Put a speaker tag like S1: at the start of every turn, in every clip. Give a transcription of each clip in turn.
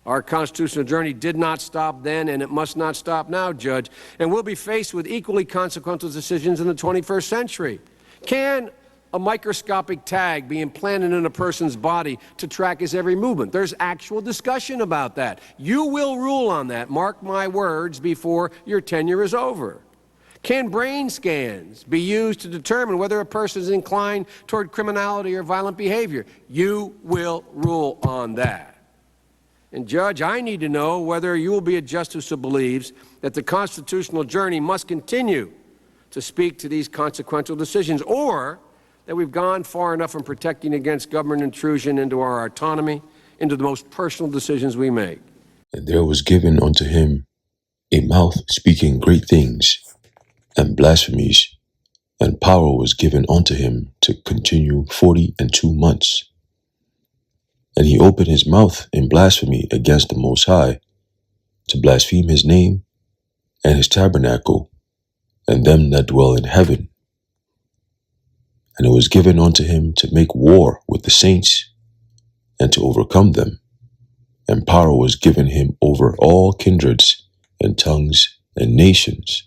S1: Our constitutional journey did not stop then, and it must not stop now, Judge. And we'll be faced with equally consequential decisions in the 21st century. Can a microscopic tag be implanted in a person's body to track his every movement? There's actual discussion about that. You will rule on that, mark my words, before your tenure is over. Can brain scans be used to determine whether a person is inclined toward criminality or violent behavior? You will rule on that. And, Judge, I need to know whether you will be a justice who believes that the constitutional journey must continue to speak to these consequential decisions, or that we've gone far enough in protecting against government intrusion into our autonomy, into the most personal decisions we make.
S2: And there was given unto him a mouth speaking great things and blasphemies, and power was given unto him to continue 42 months. And he opened his mouth in blasphemy against the Most High, to blaspheme his name and his tabernacle, and them that dwell in heaven. And it was given unto him to make war with the saints, and to overcome them. And power was given him over all kindreds, and tongues, and nations.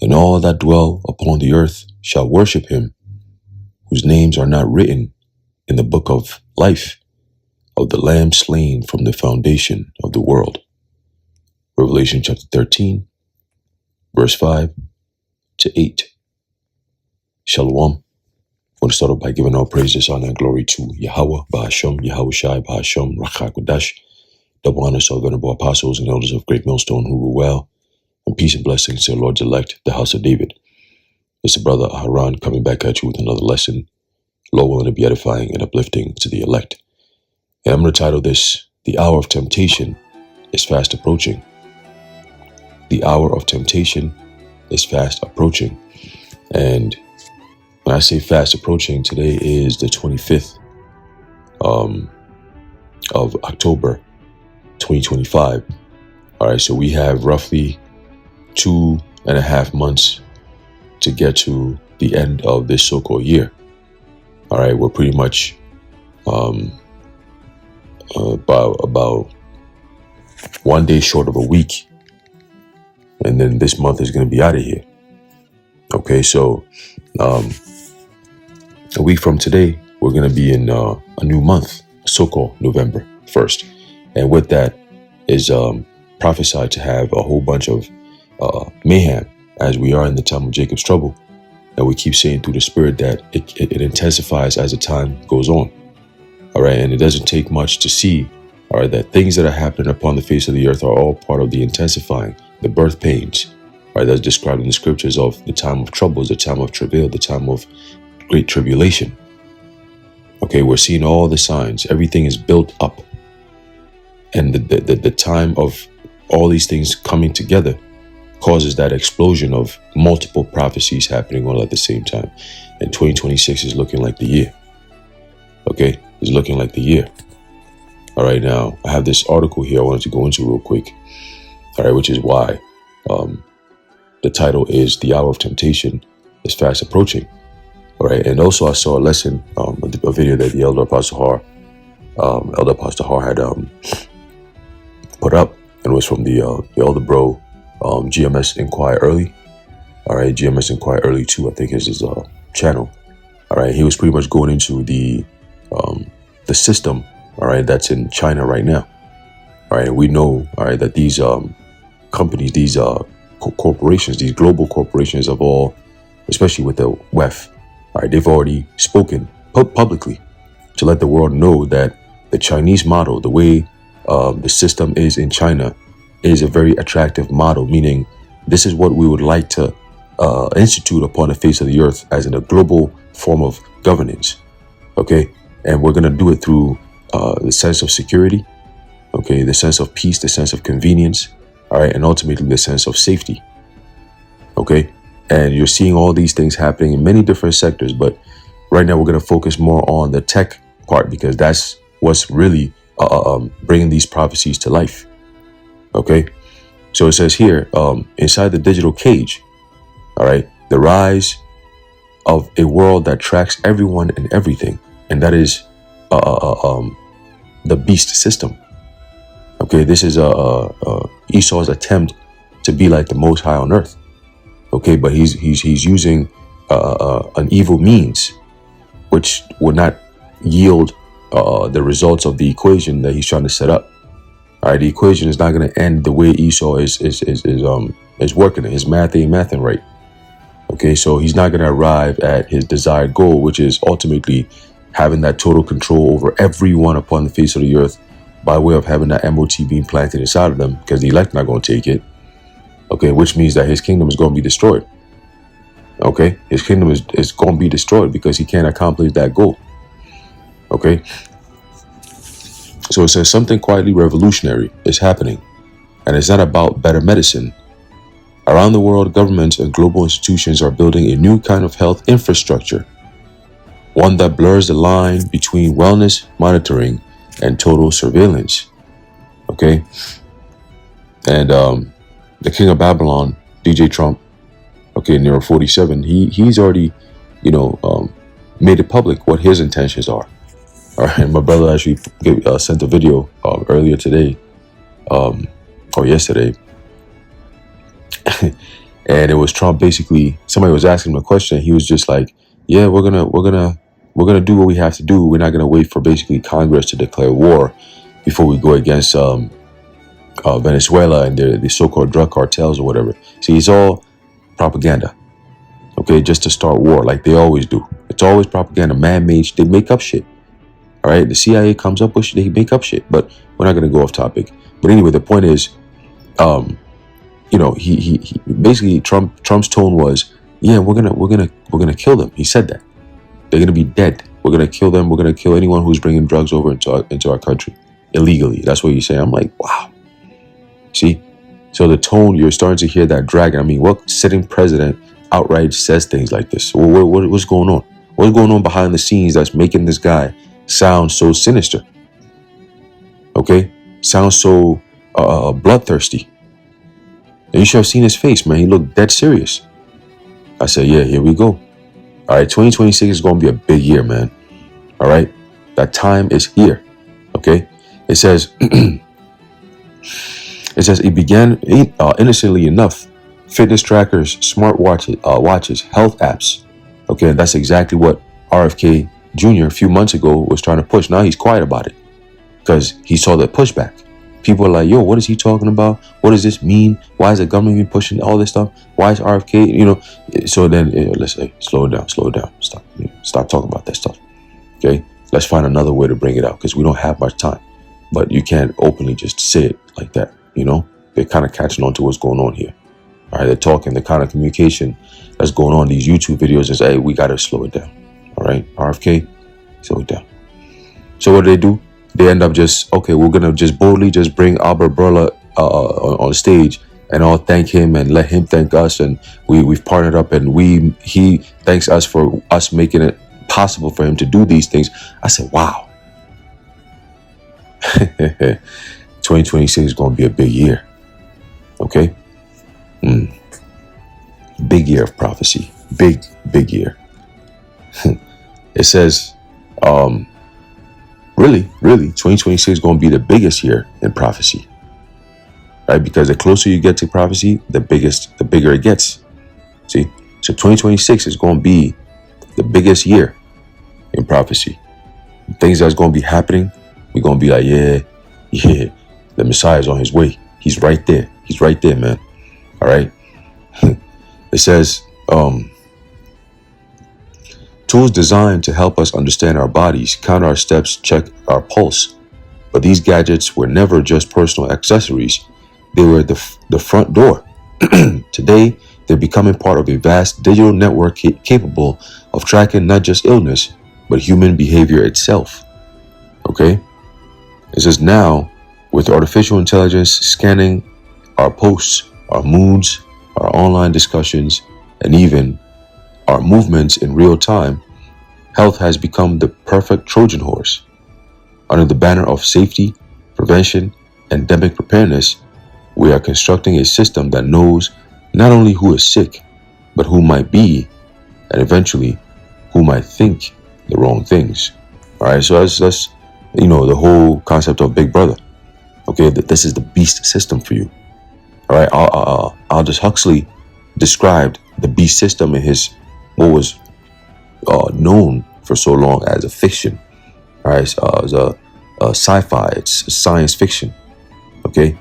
S2: And all that dwell upon the earth shall worship him, whose names are not written in the book of life of the Lamb slain from the foundation of the world. Revelation chapter 13, verse 5 to 8. Shalom. I want to start off by giving all praises, honor, and glory to Yahweh, Bahasham, Yahweh Shai, Bahasham, Rachakodash. Double honor to all venerable apostles and elders of Great Millstone who rule well, and peace and blessings to the Lord's elect, the house of David. It's the brother Aharon coming back at you with another lesson, Lord willing to be edifying and uplifting to the elect. And I'm going to title this, The Hour of Temptation is Fast Approaching. The hour of temptation is fast approaching. And when I say fast approaching, today is the 25th of October, 2025. All right, so we have roughly 2.5 months to get to the end of this so-called year. All right, we're pretty much about 1 day short of a week, and then this month is going to be out of here. Okay, so a week from today, we're going to be in a new month, so-called November 1st, and with that is prophesied to have a whole bunch of mayhem, as we are in the time of Jacob's trouble. And we keep saying through the Spirit that it intensifies as the time goes on. All right, and it doesn't take much to see, all right, that things that are happening upon the face of the earth are all part of the intensifying, the birth pains, all right, that's described in the scriptures of the time of troubles, the time of travail, the time of great tribulation. Okay, we're seeing all the signs. Everything is built up. And the time of all these things coming together causes that explosion of multiple prophecies happening all at the same time. And 2026 is looking like the year. Okay, it's looking like the year. All right, now I have this article here I wanted to go into real quick. All right, which is why the title is The Hour of Temptation is Fast Approaching. All right, and also I saw a lesson, a video that the Elder Apostle Har had put up, and it was from the Elder Bro, GMS Inquire Early. All right, GMS Inquire Early 2, I think is his channel. All right, he was pretty much going into the system, all right, that's in China right now. All right, and we know, all right, that these companies, these corporations, these global corporations of all, especially with the WEF, all right, they've already spoken publicly to let the world know that the Chinese model, the way the system is in China, is a very attractive model, meaning this is what we would like to institute upon the face of the earth as in a global form of governance. Okay, and we're going to do it through the sense of security, okay, the sense of peace, the sense of convenience, all right, and ultimately the sense of safety. Okay, and you're seeing all these things happening in many different sectors, but right now we're going to focus more on the tech part, because that's what's really bringing these prophecies to life. Okay, so it says here, inside the digital cage, all right, the rise of a world that tracks everyone and everything, and that is the beast system. Okay, this is Esau's attempt to be like the Most High on earth. Okay, but he's using an evil means, which would not yield the results of the equation that he's trying to set up. All right, the equation is not going to end the way Esau is working it. His math ain't mathing right. Okay, so he's not going to arrive at his desired goal, which is ultimately having that total control over everyone upon the face of the earth by way of having that MOT being planted inside of them, because the elect not going to take it. Okay, which means that his kingdom is going to be destroyed. Okay, his kingdom is going to be destroyed because he can't accomplish that goal. Okay, so it says something quietly revolutionary is happening, and it's not about better medicine. Around the world, governments and global institutions are building a new kind of health infrastructure, one that blurs the line between wellness monitoring and total surveillance. Okay, and the king of Babylon, DJ Trump, okay, Nero 47, he's already, made it public what his intentions are. All right, my brother actually sent a video earlier today, or yesterday, and it was Trump. Basically, somebody was asking him a question. He was just like, "Yeah, we're gonna do what we have to do. We're not gonna wait for basically Congress to declare war before we go against Venezuela and the so-called drug cartels or whatever." See, it's all propaganda. Okay, just to start war, like they always do. It's always propaganda, man-made. They make up shit. All right, the CIA comes up with shit, they make up shit. But we're not gonna go off topic. But anyway, the point is, he basically Trump's tone was, yeah, we're gonna kill them. He said that they're gonna be dead. We're gonna kill them. We're gonna kill anyone who's bringing drugs over into our country illegally. That's what he's saying. I'm like, wow. See, so the tone, you're starting to hear that dragon. I mean, what sitting president outright says things like this? What's going on? What's going on behind the scenes that's making this guy sound so sinister? Okay, sounds so bloodthirsty. And you should have seen his face, man. He looked dead serious. I said, yeah, here we go. All right, 2026 is going to be a big year, man. All right, that time is here. Okay, it says, it began innocently enough. Fitness trackers, smart watches, health apps. Okay, that's exactly what RFK Jr. a few months ago was trying to push. Now he's quiet about it because he saw the pushback. People are like, yo, what is he talking about? What does this mean? Why is the government even pushing all this stuff? Why is RFK, so then let's say, slow it down, stop talking about that stuff. Okay, let's find another way to bring it out because we don't have much time. But you can't openly just say it like that. They're kind of catching on to what's going on here. All right, they're talking, the kind of communication that's going on, these YouTube videos is, hey, we got to slow it down. All right, RFK, slow it down. So what do? They end up just, okay, we're going to just boldly just bring Albert Bourla on stage and all thank him and let him thank us. And we've partnered up and he thanks us for us making it possible for him to do these things. I said, wow. 2026 is going to be a big year. Okay? Big year of prophecy. Big year. It says, really, 2026 is going to be the biggest year in prophecy. Right? Because the closer you get to prophecy, the bigger it gets. See? So 2026 is going to be the biggest year in prophecy. Things that's going to be happening, we're going to be like, yeah, the Messiah is on his way. He's right there. He's right there, man. All right. It says, tools designed to help us understand our bodies, count our steps, check our pulse. But these gadgets were never just personal accessories. They were the front door. Today, they're becoming part of a vast digital network capable of tracking not just illness, but human behavior itself. Okay? It says now, with artificial intelligence scanning our posts, our moods, our online discussions, and even our movements in real time, health has become the perfect Trojan horse. Under the banner of safety, prevention, and endemic preparedness, we are constructing a system that knows not only who is sick, but who might be, and eventually, who might think the wrong things. All right, so that's the whole concept of Big Brother. Okay, this is the beast system for you. All right, Aldous Huxley described the beast system in his what was known for so long as a fiction. All right, it's a sci-fi. It's science fiction. Okay,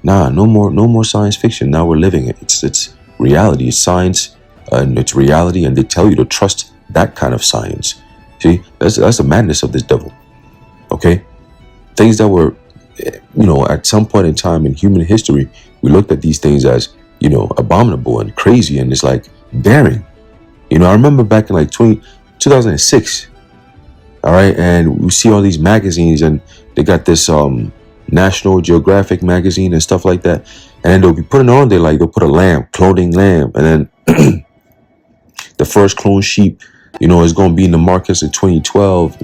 S2: no more science fiction. Now we're living it. It's reality. It's science, and it's reality. And they tell you to trust that kind of science. See, that's the madness of this devil. Okay, things that were, at some point in time in human history, we looked at these things as, abominable and crazy, and it's like daring. I remember back in like 2006. All right, and we see all these magazines, and they got this National Geographic magazine and stuff like that, and then they'll be putting on there, like they'll put a lamb, cloning lamb, and then the first cloned sheep, is going to be in the markets in 2012.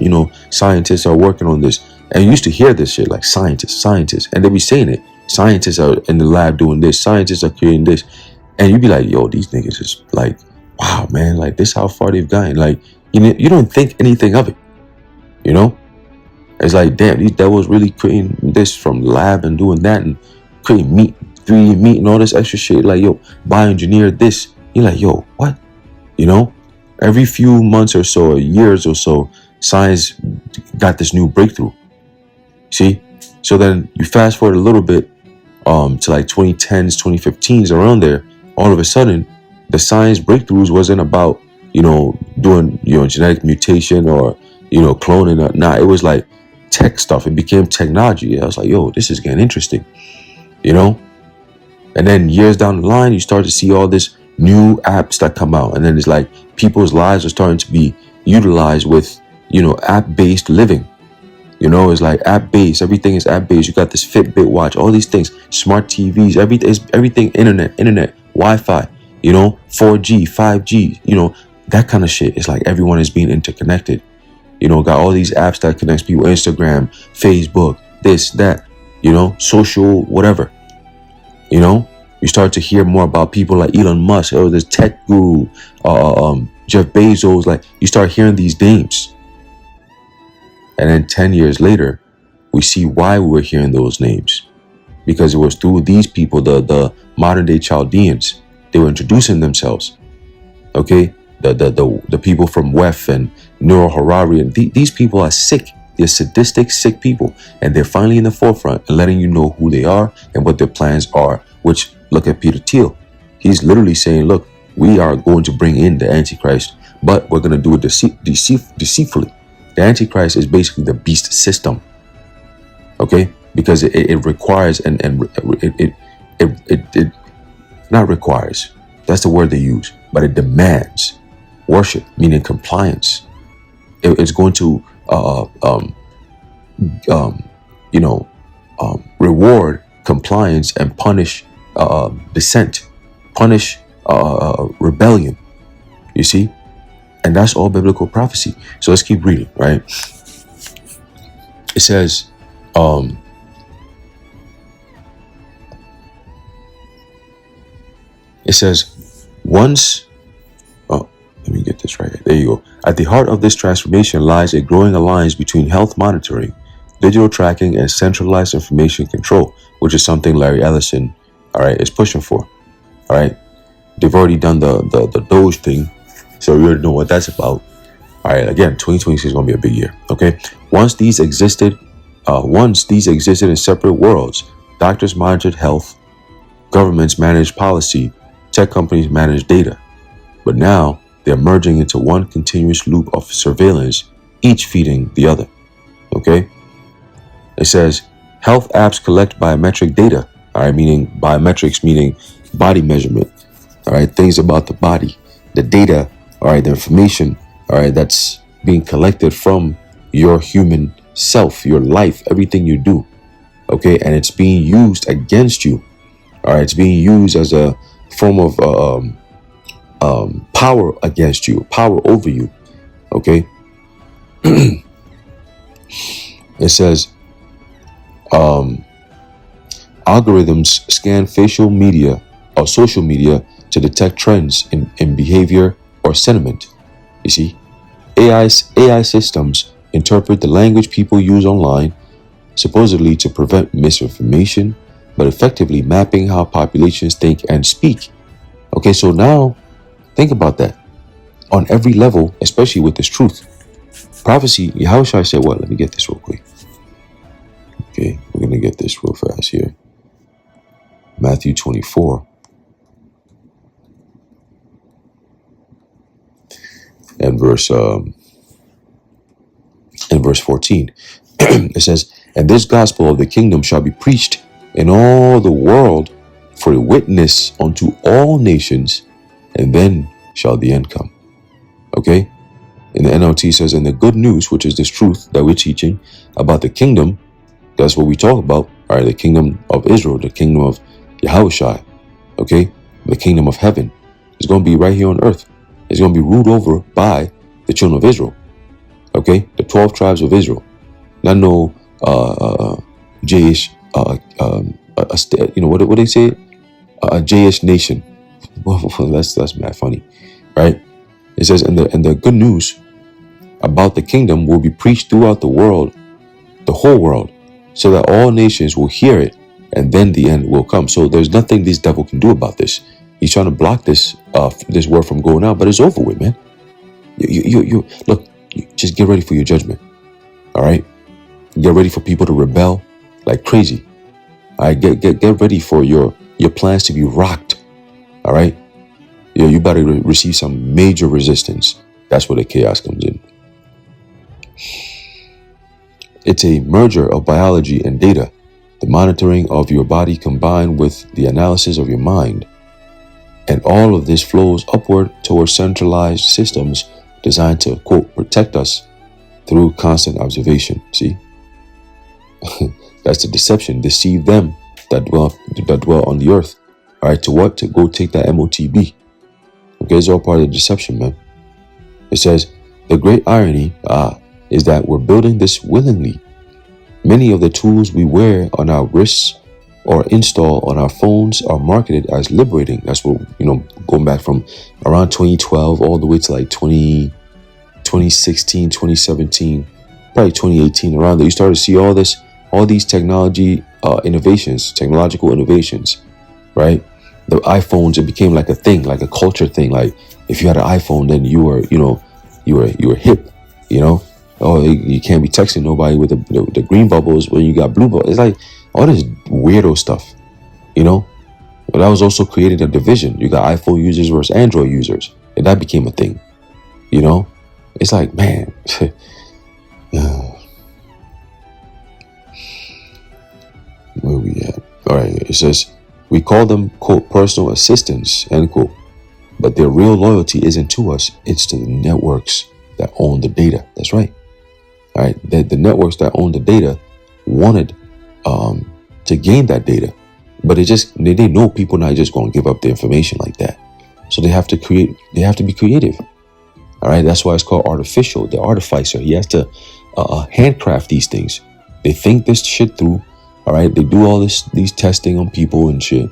S2: Scientists are working on this, and you used to hear this shit like scientists, and they be saying it. Scientists are in the lab doing this. Scientists are creating this, and you'd be like, yo, these niggas is like, wow, man, like this how far they've gotten. Like, you don't think anything of it. It's like, damn, these devils really creating this from the lab and doing that and creating meat, 3D meat and all this extra shit. Like, yo, bioengineered this. You're like, yo, what? Every few months or so, or years or so, science got this new breakthrough. See? So then you fast forward a little bit to like 2010s, 2015s, around there. All of a sudden, the science breakthroughs wasn't about, doing, genetic mutation or, cloning. Nah, it was like tech stuff. It became technology. I was like, yo, this is getting interesting, And then years down the line, you start to see all this new apps that come out. And then it's like people's lives are starting to be utilized with, app-based living. It's like app-based. Everything is app-based. You got this Fitbit watch, all these things, smart TVs, everything, internet, Wi-Fi, 4G, 5G, that kind of shit. It's like everyone is being interconnected. Got all these apps that connects people, Instagram, Facebook, this, that, social, whatever. You start to hear more about people like Elon Musk, or this tech guru, Jeff Bezos. Like, you start hearing these names. And then 10 years later, we see why we were hearing those names. Because it was through these people, the modern day Chaldeans. They were introducing themselves. Okay? The people from WEF and Neuro Harari, and these people are sick. They're sadistic, sick people, and they're finally in the forefront and letting you know who they are and what their plans are. Which, look at Peter Thiel. He's literally saying, look, we are going to bring in the Antichrist, but we're going to do it deceitfully. The Antichrist is basically the beast system. Okay, because it requires and it not requires. That's the word they use, but it demands worship, meaning compliance. It's going to reward compliance and punish dissent, punish rebellion. You see, and that's all biblical prophecy. So let's keep reading. Right? It says, once. Let me get this right. There you go. At the heart of this transformation lies a growing alliance between health monitoring, digital tracking, and centralized information control, which is something Larry Ellison, is pushing for. All right. They've already done the Doge thing, so you already know what that's about. All right. Again, 2026 is going to be a big year. Okay. Once these existed in separate worlds, doctors monitored health, governments managed policy, tech companies managed data. But now they're merging into one continuous loop of surveillance, each feeding the other. Okay? It says health apps collect biometric data. All right, meaning biometrics, meaning body measurement. All right, things about the body, the data. All right, the information. All right, that's being collected from your human self, your life, everything you do. Okay, and it's being used against you. All right, it's being used as a form of power against you, power over you. Okay. It says algorithms scan facial media or social media to detect trends in behavior or sentiment. You see, AI systems interpret the language people use online supposedly to prevent misinformation, but effectively mapping how populations think and speak. Okay, so now think about that. On every level, especially with this truth. Prophecy, Yahushua said what? Let me get this real quick. Okay, we're going to get this real fast here. Matthew 24 and verse 14. It says, "And this gospel of the kingdom shall be preached in all the world for a witness unto all nations, and then shall the end come." Okay? In the NLT says, "And the good news, which is this truth that we're teaching about the kingdom," that's what we talk about, all right, the kingdom of Israel, the kingdom of Yahushua, okay, the kingdom of heaven, is going to be right here on earth. It's going to be ruled over by the children of Israel, okay, the 12 tribes of Israel. Not no Jewish, what do they say? A Jewish nation. That's mad funny, right? It says, and the good news about the kingdom will be preached throughout the world, the whole world, so that all nations will hear it, and then the end will come. So there's nothing this devil can do about this. He's trying to block this this word from going out, but it's over with, man. You look, just get ready for your judgment. All right, get ready for people to rebel like crazy. All right, get ready for your plans to be rocked. All right, you better receive some major resistance. That's where the chaos comes in. It's a merger of biology and data, the monitoring of your body combined with the analysis of your mind. And all of this flows upward towards centralized systems designed to, quote, protect us through constant observation. See? That's the deception. Deceive them that dwell on the earth. All right, to what? To go take that MOTB. Okay, it's all part of the deception, man. It says, the great irony is that we're building this willingly. Many of the tools we wear on our wrists or install on our phones are marketed as liberating. That's what, going back from around 2012 all the way to like 2016, 2017, probably 2018, around there. You started to see all these technological innovations, right? The iPhones, it became like a thing, like a culture thing. Like if you had an iPhone, then you were hip, Oh, you can't be texting nobody with the green bubbles when you got blue bubbles. It's like all this weirdo stuff, But that was also created a division. You got iPhone users versus Android users, and that became a thing. It's like, man. Where we at? All right, it says, we call them, quote, personal assistants, end quote. But their real loyalty isn't to us. It's to the networks that own the data. That's right. All right. The networks that own the data wanted to gain that data. But they know people not just going to give up the information like that. So they have to be creative. All right. That's why it's called artificial. The artificer. He has to handcraft these things. They think this shit through. All right. They do all these testing on people and shit.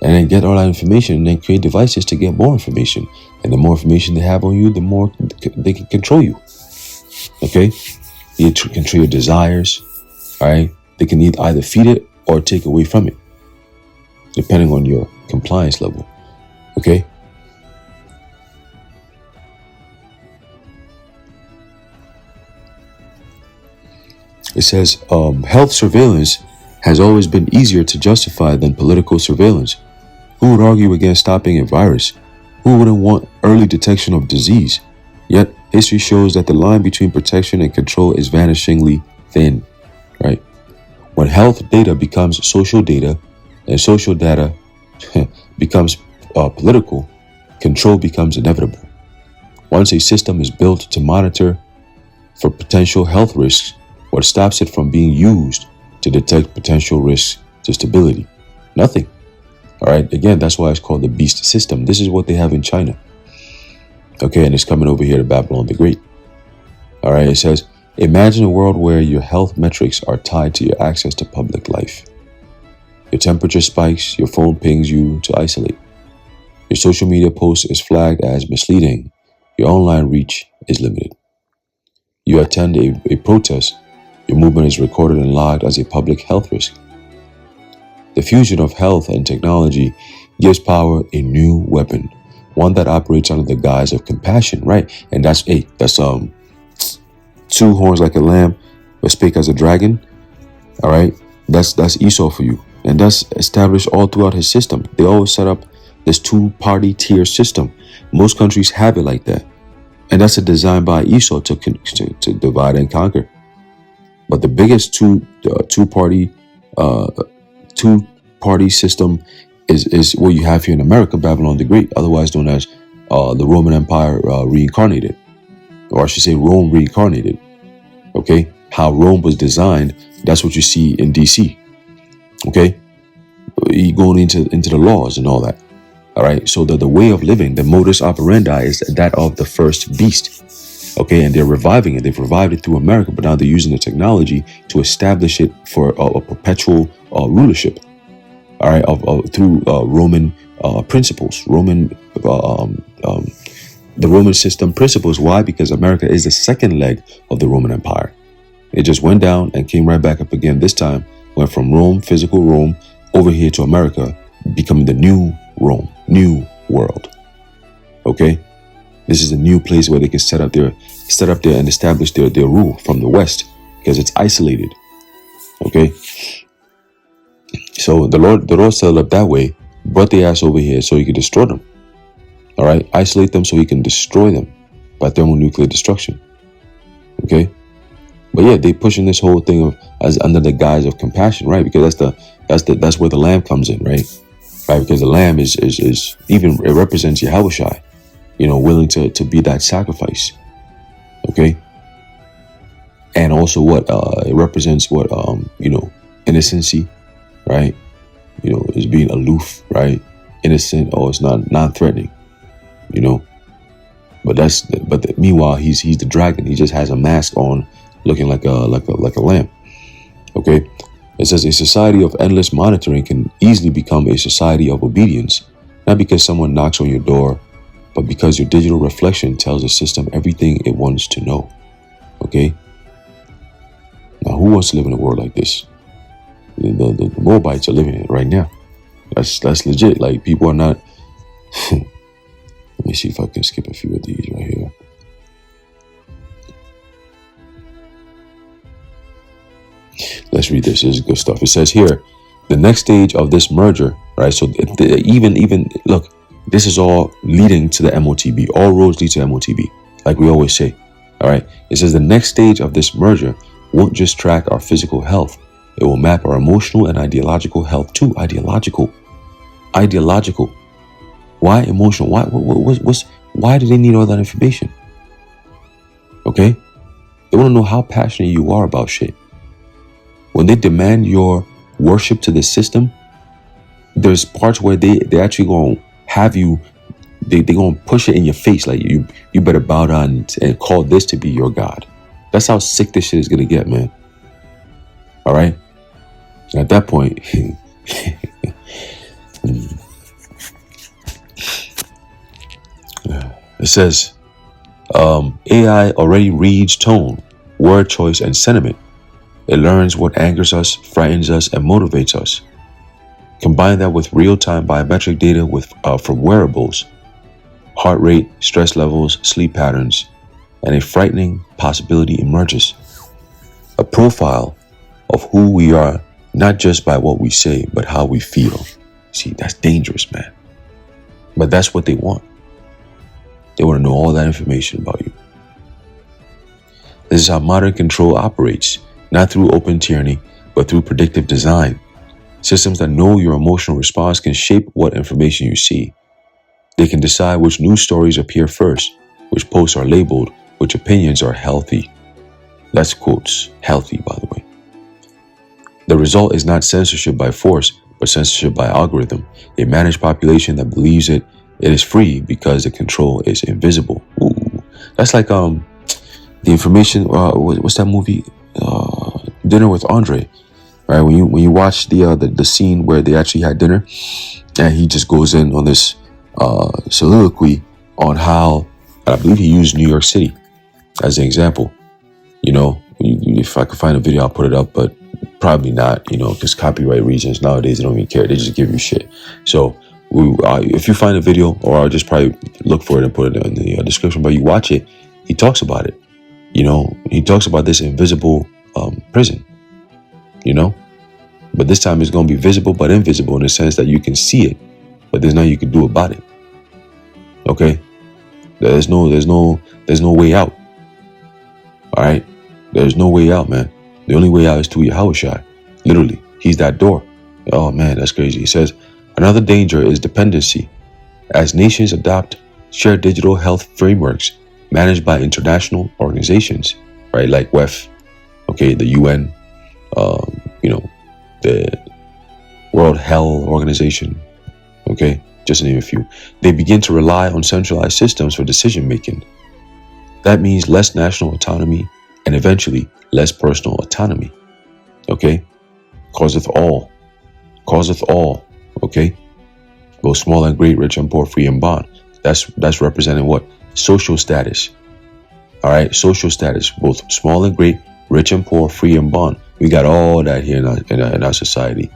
S2: And then get all that information and then create devices to get more information. And the more information they have on you, the more they can control you. Okay? You control your desires. All right? They can either feed it or take away from it, depending on your compliance level. Okay? It says, health surveillance has always been easier to justify than political surveillance. Who would argue against stopping a virus? Who wouldn't want early detection of disease? Yet, history shows that the line between protection and control is vanishingly thin, right? When health data becomes social data and social data becomes political, control becomes inevitable. Once a system is built to monitor for potential health risks, what stops it from being used to detect potential risks to stability? Nothing. All right. Again, that's why it's called the beast system. This is what they have in China. Okay. And it's coming over here to Babylon the Great. All right. It says, imagine a world where your health metrics are tied to your access to public life. Your temperature spikes, your phone pings you to isolate. Your social media post is flagged as misleading. Your online reach is limited. You attend a protest Your movement is recorded and logged as a public health risk. The fusion of health and technology gives power a new weapon, one that operates under the guise of compassion, right? And that's two horns like a lamb, but speak as a dragon. All right, that's Esau for you, and that's established all throughout his system. They always set up this two-party tier system. Most countries have it like that, and that's a design by Esau to divide and conquer. But the biggest two-party system is what you have here in America, Babylon the Great, otherwise known as the Roman Empire reincarnated, or I should say Rome reincarnated. Okay, how Rome was designed, that's what you see in DC. Okay, you going into the laws and all that. All right, so the way of living, the modus operandi is that of the first beast. Okay, and they're reviving it. They've revived it through America, but now they're using the technology to establish it for a perpetual rulership. All right, through Roman principles, the Roman system principles. Why? Because America is the second leg of the Roman Empire. It just went down and came right back up again. This time went from Rome, physical Rome, over here to America, becoming the new Rome, new world. Okay, this is a new place where they can set up there and establish their rule from the West, because it's isolated. Okay, so the Lord set it up that way, brought the ass over here so he could destroy them. All right, isolate them so he can destroy them by thermonuclear destruction. Okay, but yeah, they pushing this whole thing of as under the guise of compassion, right? Because that's where the lamb comes in, right? Right, because the lamb is even, it represents Yahushua, willing to be that sacrifice. Okay, and also what it represents, what innocency, right? Is being aloof, right? Innocent, or it's not non-threatening. But meanwhile he's the dragon. He just has a mask on, looking like a lamb. Okay, it says a society of endless monitoring can easily become a society of obedience, not because someone knocks on your door, but because your digital reflection tells the system everything it wants to know. Okay, now who wants to live in a world like this? The Moabites are living in it right now. That's legit. Like, people are not let me see if I can skip a few of these right here. Let's read this. This is good stuff. It says here, the next stage of this merger, right? So even look, this is all leading to the MOTB. All roads lead to MOTB, like we always say. All right. It says the next stage of this merger won't just track our physical health. It will map our emotional and ideological health too. Ideological. Why emotional? Why do they need all that information? Okay? They want to know how passionate you are about shit. When they demand your worship to the system, there's parts where they actually gonna have you, they gonna push it in your face, like you better bow down and call this to be your God. That's how sick this shit is gonna get, man. All right? And at that point, it says, AI already reads tone, word choice, and sentiment. It learns what angers us, frightens us, and motivates us. Combine that with real-time biometric data from wearables, heart rate, stress levels, sleep patterns, and a frightening possibility emerges. A profile of who we are, not just by what we say, but how we feel. See, that's dangerous, man. But that's what they want. They want to know all that information about you. This is how modern control operates, not through open tyranny, but through predictive design. Systems that know your emotional response can shape what information you see. They can decide which news stories appear first, which posts are labeled, which opinions are healthy. That's quotes, healthy, by the way. The result is not censorship by force, but censorship by algorithm. A managed population that believes it is free because the control is invisible. Ooh, that's like the information. What's that movie? Dinner with Andre. Right, when you watch the scene where they actually had dinner, and he just goes in on this soliloquy on how, I believe he used New York City as an example, If I could find a video, I'll put it up, but probably not, because copyright reasons nowadays, they don't even care. They just give you shit. So if you find a video, or I'll just probably look for it and put it in the description, but you watch it, he talks about it. He talks about this invisible prison, but this time it's going to be visible but invisible, in the sense that you can see it, but there's nothing you can do about it. Okay? There's no way out. All right? There's no way out, man. The only way out is to Yahushua. Literally, he's that door. Oh man, that's crazy. He says, another danger is dependency. As nations adopt shared digital health frameworks managed by international organizations, right? Like WEF, okay, the UN, the World Health Organization, okay, just to name a few. They begin to rely on centralized systems for decision making. That means less national autonomy and eventually less personal autonomy. Okay? Causeth all, okay? Both small and great, rich and poor, free and bond. That's representing what? Social status. All right, social status, both small and great, rich and poor, free and bond. We got all that here in our society.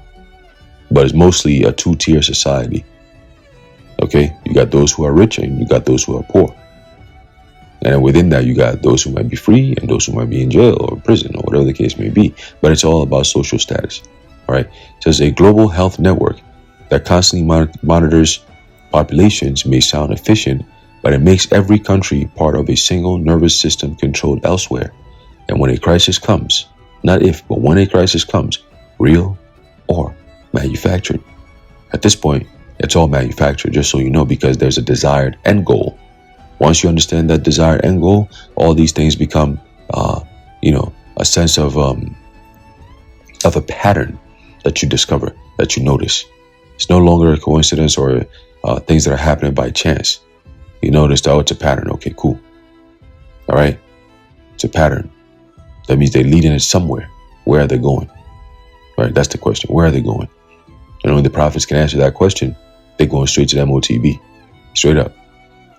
S2: But it's mostly a two-tier society. Okay? You got those who are rich and you got those who are poor. And within that, you got those who might be free and those who might be in jail or prison or whatever the case may be. But it's all about social status. All right. It says a global health network that constantly monitors populations may sound efficient, but it makes every country part of a single nervous system controlled elsewhere. And when a crisis comes, not if, but when a crisis comes, real or manufactured. At this point, it's all manufactured, just so you know, because there's a desired end goal. Once you understand that desired end goal, all these things become, a sense of a pattern that you discover, that you notice. It's no longer a coincidence or things that are happening by chance. You notice that, oh, it's a pattern. Okay, cool. All right. It's a pattern. That means they're leading it somewhere. Where are they going? Right. That's the question. Where are they going? And only the prophets can answer that question. They're going straight to the MOTB. Straight up.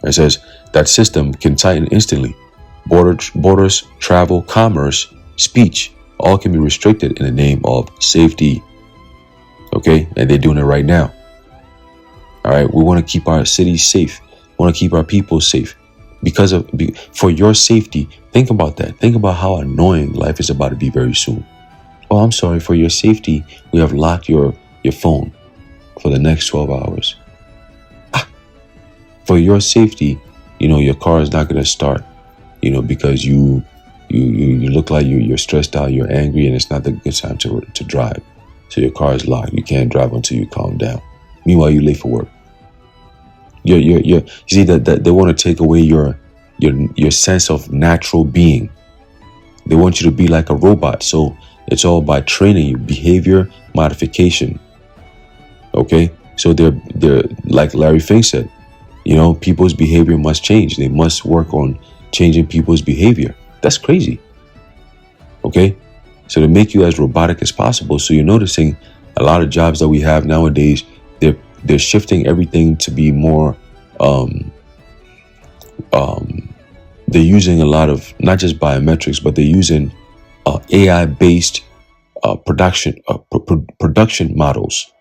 S2: It says that system can tighten instantly. Borders, travel, commerce, speech, all can be restricted in the name of safety. Okay? And they're doing it right now. All right? We want to keep our cities safe. We want to keep our people safe. For your safety, think about that. Think about how annoying life is about to be very soon. Oh, I'm sorry. For your safety, we have locked your phone for the next 12 hours. For your safety, your car is not going to start, because you look like you're stressed out, you're angry, and it's not the good time to drive. So your car is locked. You can't drive until you calm down. Meanwhile, you're late for work. You see that they want to take away your sense of natural being. They want you to be like a robot. So it's all by training you, behavior modification. Okay, so they're like Larry Fink said. People's behavior must change. They must work on changing people's behavior. That's crazy. Okay? So to make you as robotic as possible. So you're noticing a lot of jobs that we have nowadays, they're shifting everything to be more, they're using a lot of, not just biometrics, but they're using AI-based production models,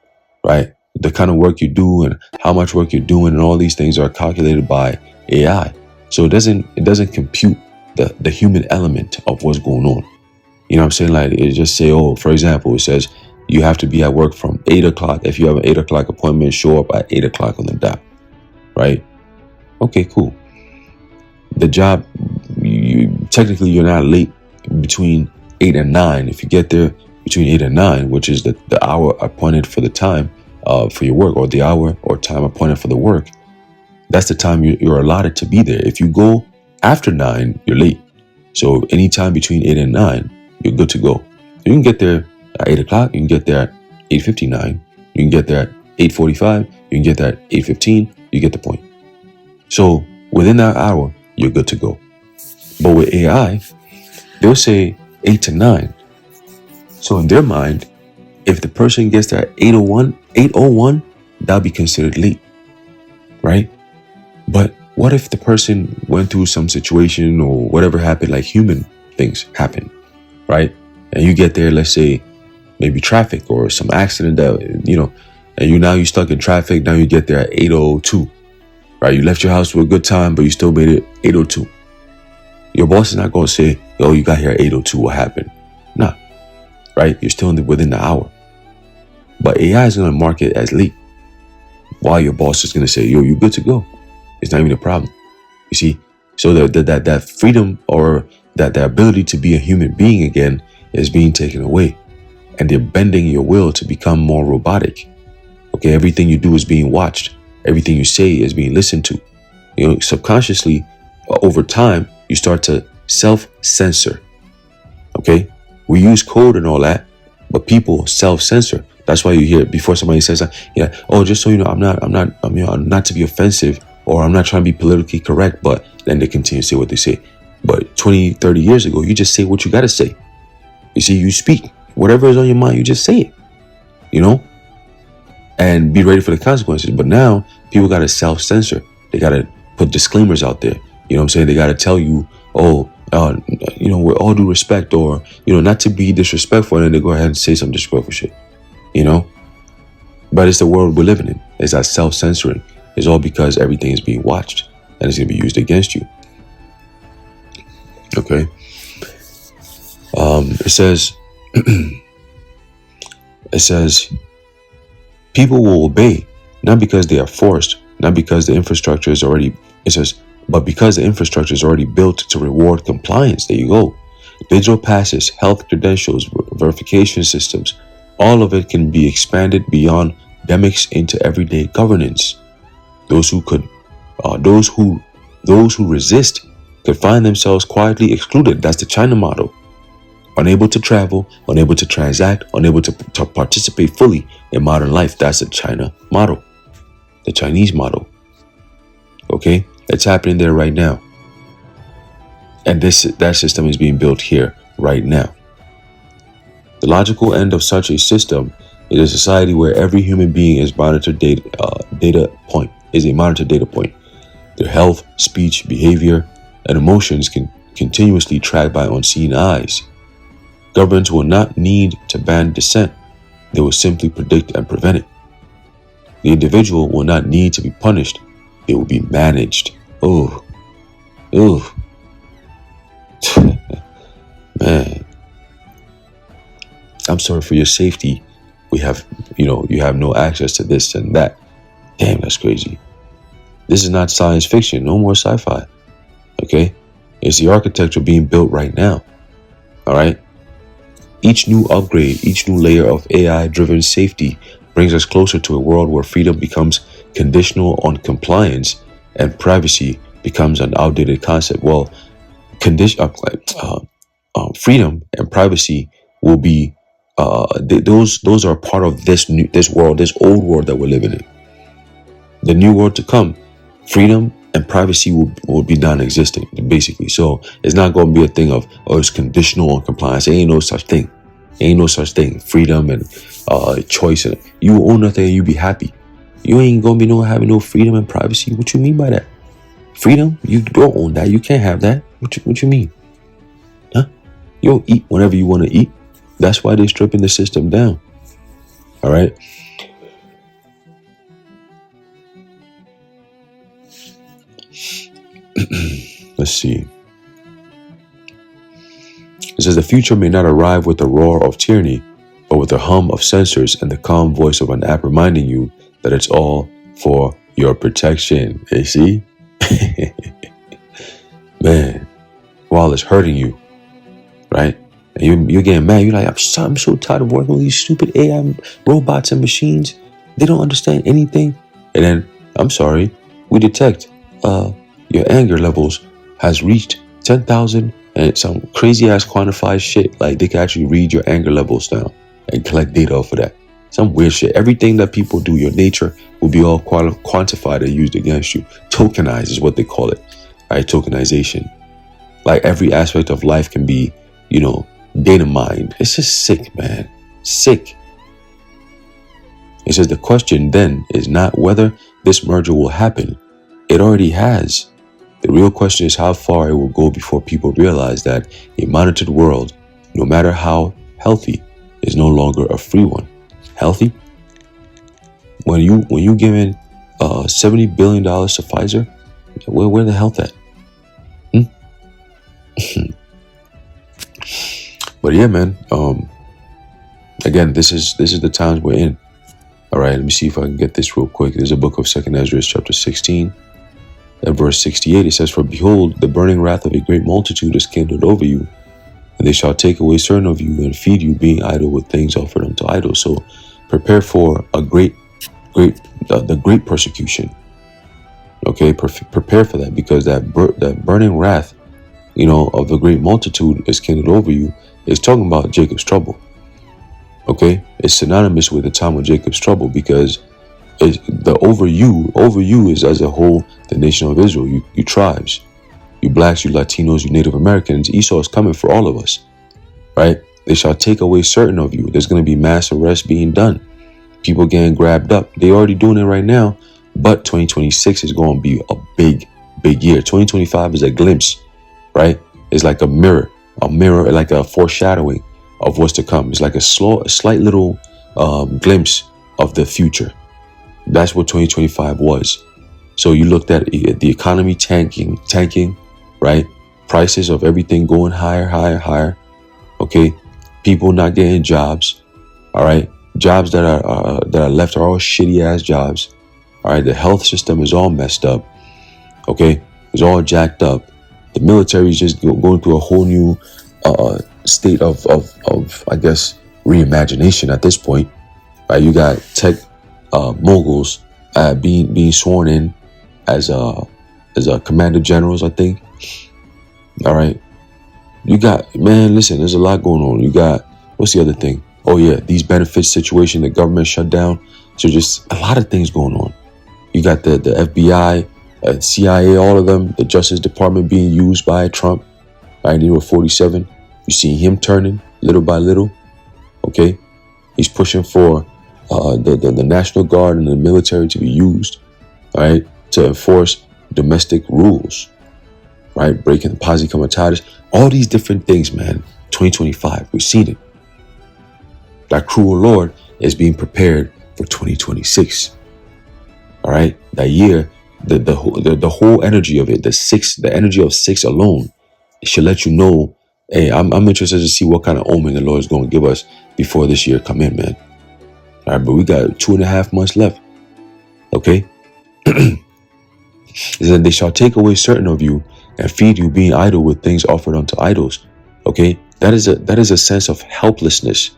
S2: right? The kind of work you do and how much work you're doing and all these things are calculated by AI. So it doesn't compute the human element of what's going on. You know what I'm saying? Like it just say, for example, it says you have to be at work from 8 o'clock. If you have an 8 o'clock appointment, show up at 8 o'clock on the dot, right? Okay, cool. The job, technically you're not late between 8 and 9. If you get there between 8 and 9, which is the hour appointed for the time, for your work, or the hour or time appointed for the work, that's the time you're allotted to be there. If you go after 9, you're late. So anytime between 8 and 9, you're good to go. You can get there at 8 o'clock. You can get there at 8:59. You can get there at 8:45. You can get there at 8:15. You get the point. So within that hour, you're good to go. But with AI, they'll say 8 to 9. So in their mind, if the person gets there at 8:01, that'll be considered late, right? But what if the person went through some situation or whatever happened, like human things happen? right? And you get there, let's say maybe traffic or some accident that, and you stuck in traffic. Now you get there at 8:02, right? You left your house with a good time, but you still made it 8:02. Your boss is not going to say, "Oh, you got here at 8:02. What happened?" Nah, right? You're still within the hour. But AI is going to mark it as late, while your boss is going to say, "Yo, you're good to go." It's not even a problem. You see, so that freedom, or that the ability to be a human being again, is being taken away, and they're bending your will to become more robotic. Okay, everything you do is being watched. Everything you say is being listened to. Subconsciously, over time, you start to self-censor. Okay, we use code and all that, but people self-censor. That's why you hear before somebody says, "Yeah, oh, just so you know, I'm not to be offensive, or I'm not trying to be politically correct," but then they continue to say what they say. But 20, 30 years ago, you just say what you got to say. You see, you speak. Whatever is on your mind, you just say it, and be ready for the consequences. But now, people got to self-censor. They got to put disclaimers out there. You know what I'm saying? They got to tell you, oh, with all due respect, or, not to be disrespectful, and then they go ahead and say some disrespectful shit, But it's the world we're living in. It's that self-censoring. It's all because everything is being watched, and it's going to be used against you. Okay. It says, people will obey, not because they are forced, not because the infrastructure is already, but because the infrastructure is already built to reward compliance. There you go. Digital passes, health credentials, verification systems, all of it can be expanded beyond demics into everyday governance. Those who resist could find themselves quietly excluded. That's the China model. Unable to travel, unable to transact, unable to participate fully in modern life. That's the China model, the Chinese model. Okay, it's happening there right now, and that system is being built here right now. The logical end of such a system is a society where every human being is monitored data point. Their health, speech, behavior, and emotions can continuously tracked by unseen eyes. Governments will not need to ban dissent. They will simply predict and prevent it. The individual will not need to be punished. It will be managed. Oh, man. I'm sorry for your safety. You have no access to this and that. Damn, that's crazy. This is not science fiction. No more sci-fi. Okay? It's the architecture being built right now. All right? Each new upgrade, each new layer of AI-driven safety brings us closer to a world where freedom becomes conditional on compliance and privacy becomes an outdated concept. Well, freedom and privacy will be those are part of this world, this old world that we're living in. The new world to come, freedom and privacy will be non-existent, basically. So it's not going to be a thing of, it's conditional on compliance. There ain't no such thing. Ain't no such thing. Freedom and choice. And you own nothing and you be happy. You ain't going to be having no freedom and privacy. What you mean by that? Freedom? You don't own that. You can't have that. What you mean? Huh? You don't eat whenever you want to eat. That's why they're stripping the system down. All right? Let's see. It says the future may not arrive with the roar of tyranny, but with the hum of sensors and the calm voice of an app reminding you that it's all for your protection. You see? Man, while it's hurting you, right? And you're getting mad. You're like, I'm so tired of working with these stupid AI robots and machines. They don't understand anything. And then, I'm sorry, we detect your anger levels has reached 10,000 and some crazy ass quantified shit. Like they can actually read your anger levels now and collect data off of that. Some weird shit. Everything that people do, your nature will be all quantified and used against you. Tokenized is what they call it. Right? Tokenization. Like every aspect of life can be, data mined. It's just sick, man. Sick. It says the question then is not whether this merger will happen. It already has. The real question is how far it will go before people realize that a monitored world no matter how healthy, is no longer a free one. Healthy? When you giving $70 billion to Pfizer, where the health at? But yeah, man. Again, this is the times we're in. All right, let me see if I can get this real quick. There's a book of 2nd Ezra, chapter 16, and verse 68. It says, "For behold, the burning wrath of a great multitude is kindled over you, and they shall take away certain of you and feed you, being idle with things offered unto idols." So, prepare for a the great persecution. Okay, prepare for that, because that burning wrath, of the great multitude is kindled over you. It's talking about Jacob's trouble. Okay, it's synonymous with the time of Jacob's trouble, because the over you is as a whole the nation of Israel. You tribes, you blacks, you Latinos, you Native Americans. Esau is coming for all of us, right? They shall take away certain of you. There's going to be mass arrests being done. People getting grabbed up. They already doing it right now, but 2026 is going to be a big year. 2025 is a glimpse, right? It's like a mirror, like a foreshadowing of what's to come. It's like a slight little glimpse of the future. That's what 2025 was. So you looked at the economy tanking, right? Prices of everything going higher. Okay, people not getting jobs. All right, jobs that are left are all shitty ass jobs. All right, the health system is all messed up. Okay, it's all jacked up. The military is just going through a whole new state of I guess reimagination at this point. Right, you got tech moguls being sworn in as commander generals, I think. All right, you got, man, listen, there's a lot going on. You got, what's the other thing? Oh yeah, these benefits situation, the government shut down. So just a lot of things going on. You got the FBI, CIA, all of them, the Justice Department being used by Trump. Right, they were 47. You see him turning little by little. Okay, he's pushing for the National Guard and the military to be used, all right, to enforce domestic rules, right, breaking the posse comitatus, all these different things, man. 2025, we've seen it. That cruel Lord is being prepared for 2026. All right, that year, the whole energy of it, the energy of 6 alone, it should let you know, hey, I'm interested to see what kind of omen the Lord is going to give us before this year come in, man. All right, but we got 2.5 months left. Okay. Is that they shall take away certain of you and feed you, being idle with things offered unto idols. Okay, that is a sense of helplessness.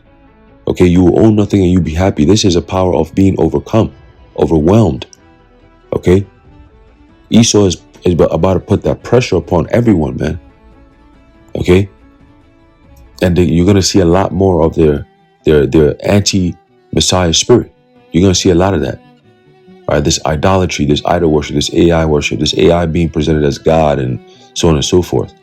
S2: Okay, you will own nothing and you be happy. This is a power of being overwhelmed. Okay, Esau is about to put that pressure upon everyone, man. Okay, and you're gonna see a lot more of their anti-Messiah spirit. You're gonna see a lot of that. All right, this idolatry, this idol worship, this AI worship, this AI being presented as God, and so on and so forth.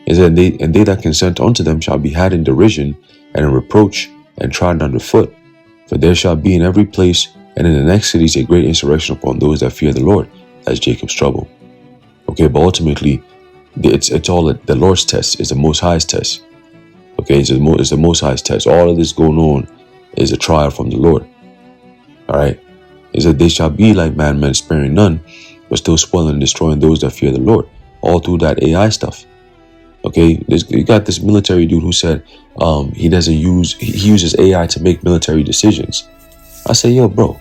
S2: Is that they that consent unto them shall be had in derision and in reproach and trodden underfoot. For there shall be in every place and in the next cities a great insurrection upon those that fear the Lord, as Jacob's trouble. Okay, but ultimately, it's all the Lord's test. It's the Most High's test. Okay, it's the Most High's test. All of this going on is a trial from the Lord. All right, is that they shall be like madmen, sparing none, but still spoiling and destroying those that fear the Lord. All through that AI stuff. Okay, you got this military dude who said he uses AI to make military decisions. I say, yo, bro,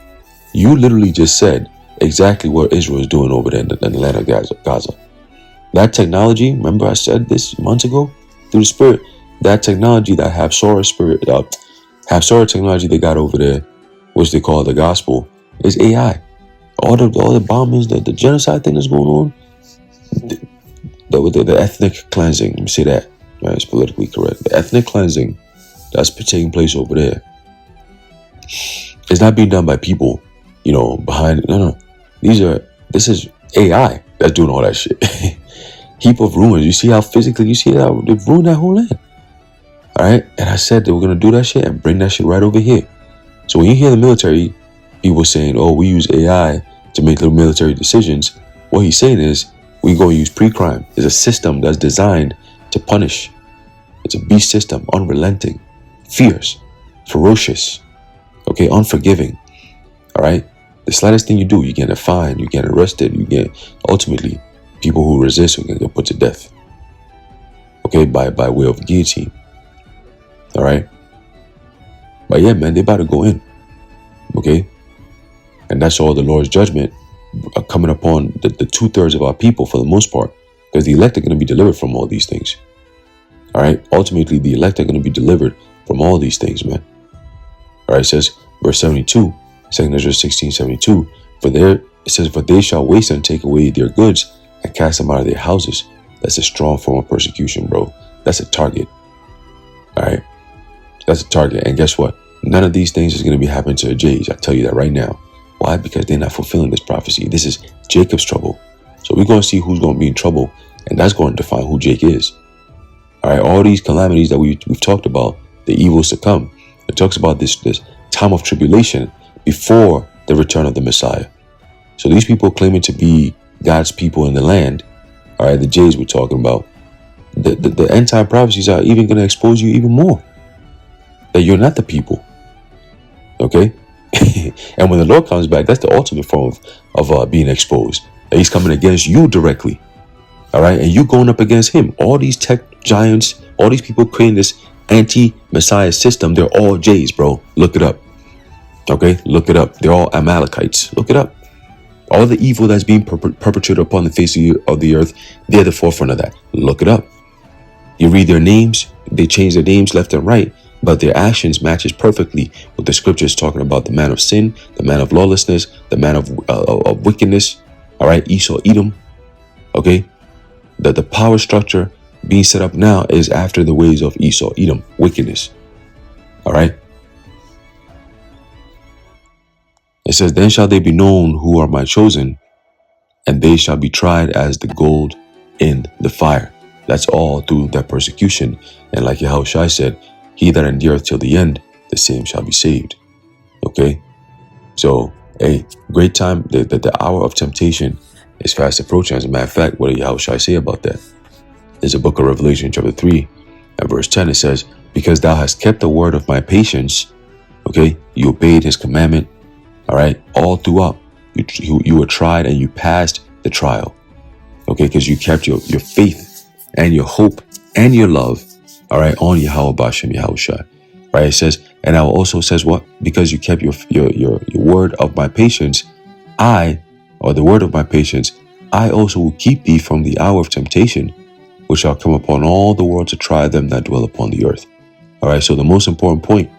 S2: you literally just said exactly what Israel is doing over there in the land of Gaza. That technology, remember I said this months ago through the Spirit, that technology, that Hafsora technology they got over there, which they call the gospel, is AI. All the bombings, the genocide thing that's going on, the ethnic cleansing, let me say that, right, it's politically correct. The ethnic cleansing that's taking place over there, it's not being done by people, behind it. No. This is AI that's doing all that shit. Heap of rumors. You see how they've ruined that whole land. All right, and I said they were gonna do that shit and bring that shit right over here. So when you hear the military people saying, "Oh, we use AI to make little military decisions," what he's saying is, we're going to use pre-crime. It's a system that's designed to punish It's a beast system, unrelenting, fierce, ferocious, okay, unforgiving. All right. The slightest thing you do, you get a fine, you get arrested, you get ultimately people who resist are going to get put to death. Okay, by way of guillotine. All right. But yeah, man, they about to go in. Okay. And that's all the Lord's judgment coming upon the 2/3 of our people for the most part, because the elect are going to be delivered from all these things. All right. Ultimately, the elect are going to be delivered from all these things, man. All right. It says, verse 72, 2 Ezra 16:72, it says, for they shall waste and take away their goods and cast them out of their houses. That's a strong form of persecution, bro. That's a target. All right. That's a target. And guess what? None of these things is going to be happening to the Jays. I tell you that right now. Why? Because they're not fulfilling this prophecy. This is Jacob's trouble. So we're going to see who's going to be in trouble, and that's going to define who Jake is. All right. All these calamities that we've talked about, the evils to come. It talks about this time of tribulation before the return of the Messiah. So these people claiming to be God's people in the land, all right, the Jays we're talking about, the end time prophecies are even going to expose you even more that you're not the people. Okay. And when the Lord comes back, that's the ultimate form of being exposed. That he's coming against you directly. All right. And you going up against him. All these tech giants, all these people creating this anti-Messiah system, they're all Jays, bro. Look it up. Okay. Look it up. They're all Amalekites. Look it up. All the evil that's being perpetrated upon the face of the earth, they're the forefront of that. Look it up. You read their names, they change their names left and right, but their actions matches perfectly with the scriptures talking about the man of sin, the man of lawlessness, the man of wickedness. All right, Esau, Edom. Okay, the power structure being set up now is after the ways of Esau, Edom, wickedness. All right. It says, then shall they be known who are my chosen, and they shall be tried as the gold in the fire. That's all through that persecution. And like H.O.T said, he that endureth till the end, the same shall be saved. Okay. So, a great time, the hour of temptation is fast approaching. As a matter of fact, what did H.O.T say about that? There's a book of Revelation chapter 3 and verse 10. It says, because thou hast kept the word of my patience. Okay. You obeyed his commandment. All right. All throughout, you were tried and you passed the trial. Okay. Because you kept your faith and your hope and your love. All right. On Yahweh Bashem Yahushua. Right. It says, and now also says what? Because you kept your word of my patience, the word of my patience, I also will keep thee from the hour of temptation, which shall come upon all the world to try them that dwell upon the earth. All right. So the most important point.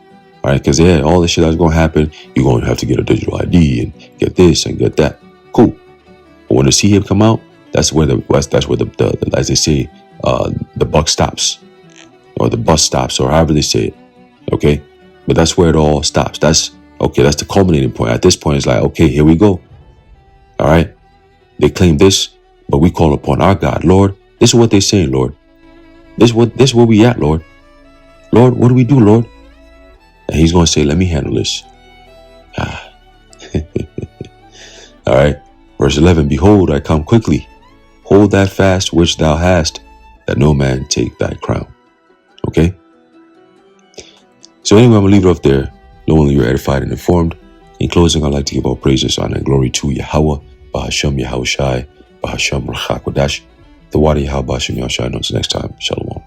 S2: All right, because all this shit that's going to happen, you're going to have to get a digital ID and get this and get that. Cool. But when you see him come out, that's where the as they say, the buck stops, or the bus stops, or however they say it. Okay, but that's where it all stops. That's the culminating point. At this point, it's like, okay, here we go. All right, they claim this, but we call upon our God, Lord. This is what they're saying, Lord. This is where we at, Lord. Lord, what do we do, Lord? And he's going to say, let me handle this. All right. Verse 11, behold, I come quickly. Hold that fast which thou hast, that no man take thy crown. Okay. So anyway, I'm going to leave it off there, knowing you're edified and informed. In closing, I'd like to give all praises, honor, and glory to Yahweh, Bahashem Yahushai, Bahashem Rachakodash, the Wadi Yahweh Bahashem Yahushai. Until next time, Shalom.